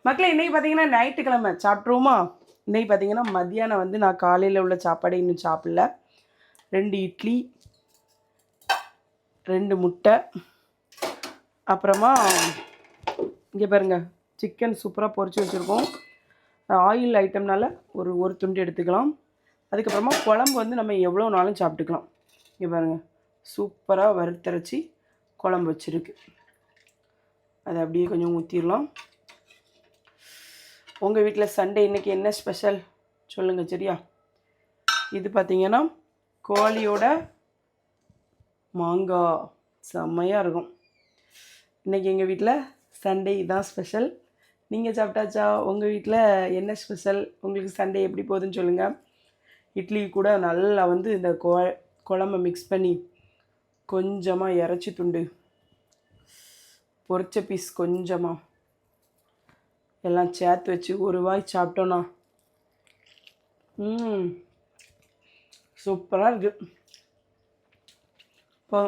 மக்களே இன்றைக்கி பார்த்தீங்கன்னா ஞாயிற்றுக்கிழமை சாப்பிட்ருவோமா? இன்றைக்கி பார்த்தீங்கன்னா மத்தியானம் வந்து நான் காலையில் உள்ள சாப்பாடு இன்னும் சாப்பிடல. 2 இட்லி, 2 முட்டை, அப்புறமா இங்கே பாருங்கள் சிக்கன் சூப்பராக பொரிச்சு வச்சுருக்கோம். ஆயில் ஐட்டம்னால ஒரு துண்டு எடுத்துக்கலாம். அதுக்கப்புறமா குழம்பு வந்து நம்ம எவ்வளோ நாளும் சாப்பிட்டுக்கலாம். இங்கே பாருங்கள் சூப்பராக வறுத்தரைச்சி குழம்பு வச்சுருக்கு. அதை அப்படியே கொஞ்சம் ஊற்றிடலாம். உங்கள் வீட்டில் சண்டே இன்றைக்கி என்ன ஸ்பெஷல் சொல்லுங்கள் சரியா? இது பார்த்திங்கன்னா கோழியோட மாங்காய் செம்மையாக இருக்கும். இன்றைக்கி எங்கள் வீட்டில் சண்டே இதுதான் ஸ்பெஷல். நீங்கள் சாப்பிட்டாச்சா? உங்கள் வீட்டில் என்ன ஸ்பெஷல்? உங்களுக்கு சண்டே எப்படி போகுதுன்னு சொல்லுங்கள். இட்லி கூட நல்லா வந்து இந்த குழம்பை மிக்ஸ் பண்ணி கொஞ்சமாக இறைச்சி துண்டு, பொரிச்ச பீஸ் கொஞ்சமாக எல்லாம் சேர்த்து வச்சு ஒரு வாய் சாப்பிட்டோன்னா சூப்பராக இருக்குது. இப்போ